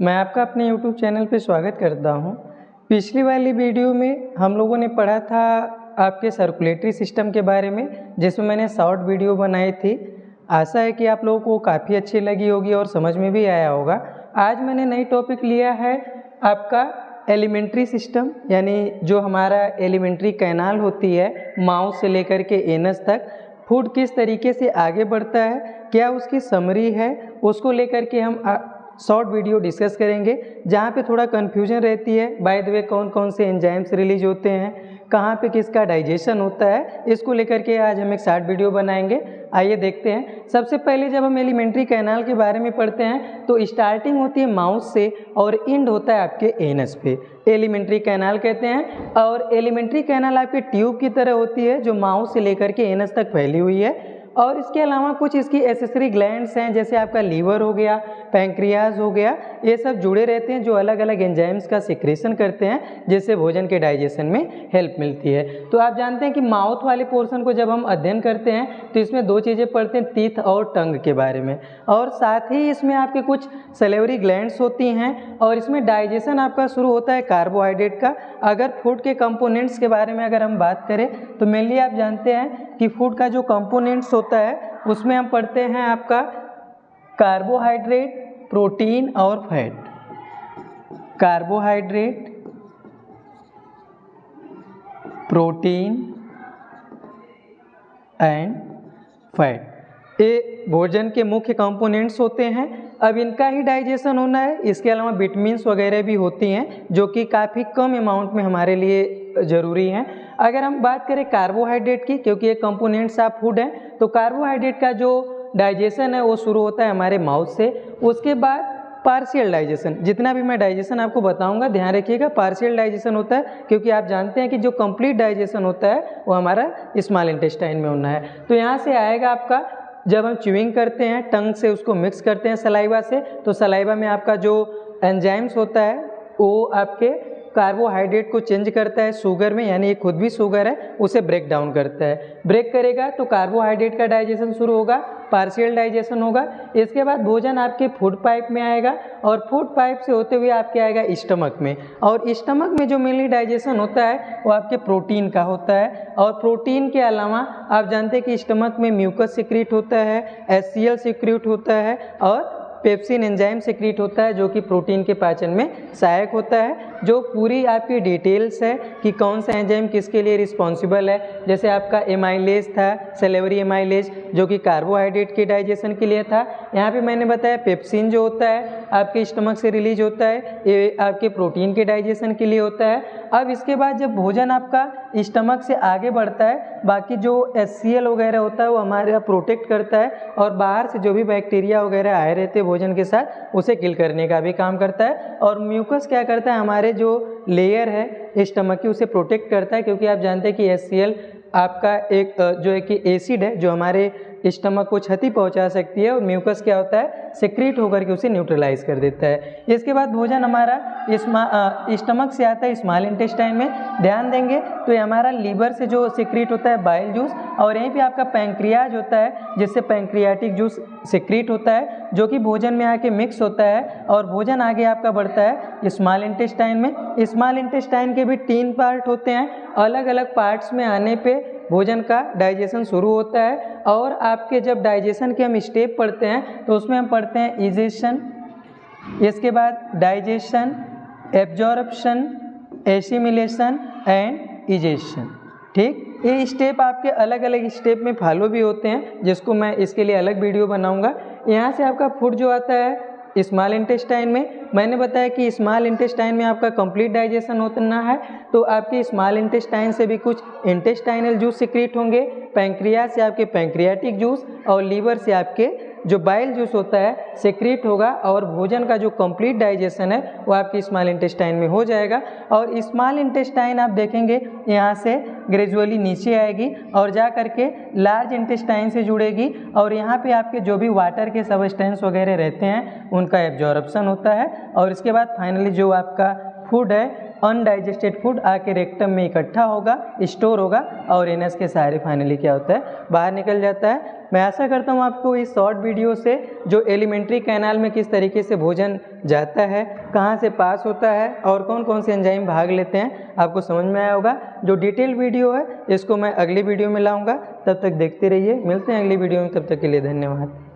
मैं आपका अपने YouTube चैनल पे स्वागत करता हूँ। पिछली वाली वीडियो में हम लोगों ने पढ़ा था आपके सर्कुलेटरी सिस्टम के बारे में, जिसमें मैंने शॉर्ट वीडियो बनाई थी। आशा है कि आप लोगों को काफ़ी अच्छी लगी होगी और समझ में भी आया होगा। आज मैंने नई टॉपिक लिया है आपका एलिमेंट्री सिस्टम, यानी जो हमारा एलिमेंट्री कैनाल होती है माउथ से लेकर के एनस तक, फूड किस तरीके से आगे बढ़ता है, क्या उसकी समरी है, उसको लेकर के हम शॉर्ट वीडियो डिस्कस करेंगे। जहाँ पे थोड़ा कन्फ्यूजन रहती है, बाय द वे कौन कौन से एंजाइम्स रिलीज होते हैं, कहाँ पे किसका डाइजेशन होता है, इसको लेकर के आज हम एक शॉर्ट वीडियो बनाएंगे। आइए देखते हैं। सबसे पहले जब हम एलिमेंट्री कैनाल के बारे में पढ़ते हैं तो स्टार्टिंग होती है माउथ से और एंड होता है आपके एनस पे, एलिमेंट्री कैनाल कहते हैं। और एलिमेंट्री कैनाल आपके ट्यूब की तरह होती है जो माउथ से लेकर के एनस तक फैली हुई है। और इसके अलावा कुछ इसकी एसेसरी ग्लैंड्स हैं, जैसे आपका लीवर हो गया, पैंक्रियाज हो गया, ये सब जुड़े रहते हैं जो अलग अलग एंजाइम्स का सिक्रेशन करते हैं, जिससे भोजन के डाइजेशन में हेल्प मिलती है। तो आप जानते हैं कि माउथ वाले पोर्शन को जब हम अध्ययन करते हैं तो इसमें दो चीज़ें पढ़ते हैं, टीथ और टंग के बारे में, और साथ ही इसमें आपके कुछ सलेवरी ग्लैंड्स होती हैं। और इसमें डाइजेशन आपका शुरू होता है कार्बोहाइड्रेट का। अगर फूड के कंपोनेंट्स के बारे में अगर हम बात करें तो मेनली आप जानते हैं कि फूड का जो कंपोनेंट्स होता है उसमें हम पढ़ते हैं आपका कार्बोहाइड्रेट, प्रोटीन और fat. Carbohydrate, protein and fat, ये भोजन के मुख्य कंपोनेंट्स होते हैं। अब इनका ही डाइजेशन होना है। इसके अलावा विटामिन्स वगैरह भी होती हैं जो कि काफ़ी कम अमाउंट में हमारे लिए ज़रूरी हैं। अगर हम बात करें कार्बोहाइड्रेट की, क्योंकि ये कंपोनेंट्स ऑफ फूड हैं, तो कार्बोहाइड्रेट का जो डाइजेशन है वो शुरू होता है हमारे माउथ से। उसके बाद पार्शियल डाइजेशन, जितना भी मैं डाइजेशन आपको बताऊंगा ध्यान रखिएगा, पार्शियल डाइजेशन होता है, क्योंकि आप जानते हैं कि जो कंप्लीट डाइजेशन होता है वो हमारा स्मॉल इंटेस्टाइन में होना है। तो यहाँ से आएगा आपका, जब हम च्यूइंग करते हैं टंग से, उसको मिक्स करते हैं सलाइवा से, तो सलाइवा में आपका जो एंजाइम्स होता है वो आपके कार्बोहाइड्रेट को चेंज करता है शुगर में, यानी ये खुद भी शुगर है, उसे ब्रेक डाउन करता है। ब्रेक करेगा तो कार्बोहाइड्रेट का डाइजेशन शुरू होगा, पार्शियल डाइजेशन होगा। इसके बाद भोजन आपके फूड पाइप में आएगा और फूड पाइप से होते हुए आपके आएगा स्टमक में। और स्टमक में जो मेनली डाइजेशन होता है वो आपके प्रोटीन का होता है। और प्रोटीन के अलावा आप जानते हैं कि स्टमक में म्यूकस सिक्रीट होता है, HCl सिक्रीट होता है और पेप्सिन एंजाइम सिक्रीट होता है, जो कि प्रोटीन के पाचन में सहायक होता है। जो पूरी आपकी डिटेल्स है कि कौन सा एंजाइम किसके लिए रिस्पॉन्सिबल है, जैसे आपका एमाइलेज था, सेलेवरी एमाइलेज, जो कि कार्बोहाइड्रेट के डाइजेशन के लिए था। यहाँ पे मैंने बताया पेप्सिन जो होता है आपके स्टमक से रिलीज होता है, ये आपके प्रोटीन के डाइजेशन के लिए होता है। अब इसके बाद जब भोजन आपका स्टमक से आगे बढ़ता है, बाकी जो HCl वगैरह होता है वो हमारे प्रोटेक्ट करता है और बाहर से जो भी बैक्टीरिया वगैरह आए रहते हैं भोजन के साथ, उसे किल करने का भी काम करता है। और म्यूकस क्या करता है, हमारे जो लेयर है स्टमक की उसे प्रोटेक्ट करता है, क्योंकि आप जानते हैं कि HCl आपका एक जो है कि एसिड है जो हमारे स्टमक को क्षति पहुंचा सकती है, और म्यूकस क्या होता है, सिक्रीट होकर के उसे न्यूट्रलाइज कर देता है। इसके बाद भोजन हमारा स्टमक से आता है स्मॉल इंटेस्टाइन में। ध्यान देंगे तो ये हमारा लीवर से जो सिक्रीट होता है बाइल जूस, और यहीं पे आपका पैंक्रियाज होता है जिससे पैंक्रियाटिक जूस सिक्रीट होता है, जो कि भोजन में आके मिक्स होता है और भोजन आगे आपका बढ़ता है स्मॉल इंटेस्टाइन में। स्मॉल इंटेस्टाइन के भी 3 पार्ट होते हैं, अलग अलग पार्ट्स में आने पे भोजन का डाइजेशन शुरू होता है। और आपके जब डाइजेशन के हम स्टेप पढ़ते हैं तो उसमें हम पढ़ते हैं इजेशन, इसके बाद digestion, absorption, assimilation and egestion. ठीक, ये स्टेप आपके अलग अलग स्टेप में फॉलो भी होते हैं, जिसको मैं इसके लिए अलग वीडियो बनाऊंगा। यहाँ से आपका फूड जो आता है स्मॉल इंटेस्टाइन में, मैंने बताया कि स्मॉल इंटेस्टाइन में आपका कंप्लीट डाइजेशन होना है, तो आपके स्मॉल इंटेस्टाइन से भी कुछ इंटेस्टाइनल जूस सिक्रीट होंगे, पैंक्रियाज से आपके पैंक्रियाटिक जूस और लीवर से आपके जो बाइल जूस होता है सिक्रीट होगा। और भोजन का जो कंप्लीट डाइजेशन है वो आपकी स्मॉल इंटेस्टाइन में हो जाएगा। और स्मॉल इंटेस्टाइन आप देखेंगे यहाँ से ग्रेजुअली नीचे आएगी और जा करके लार्ज इंटेस्टाइन से जुड़ेगी, और यहाँ पे आपके जो भी वाटर के सबस्टेंस वगैरह रहते हैं उनका एब्जॉर्प्शन होता है। और इसके बाद फाइनली जो आपका फूड है अनडाइजेस्टेड फूड आके रेक्टम में इकट्ठा होगा, स्टोर होगा और एनस के सहारे फाइनली क्या होता है, बाहर निकल जाता है। मैं आशा करता हूँ आपको इस शॉर्ट वीडियो से जो एलिमेंट्री कैनाल में किस तरीके से भोजन जाता है, कहाँ से पास होता है और कौन कौन से एंजाइम भाग लेते हैं, आपको समझ में आया होगा। जो डिटेल वीडियो है इसको मैं अगली वीडियो में लाऊंगा, तब तक देखते रहिए। मिलते हैं अगली वीडियो में, तब तक के लिए धन्यवाद।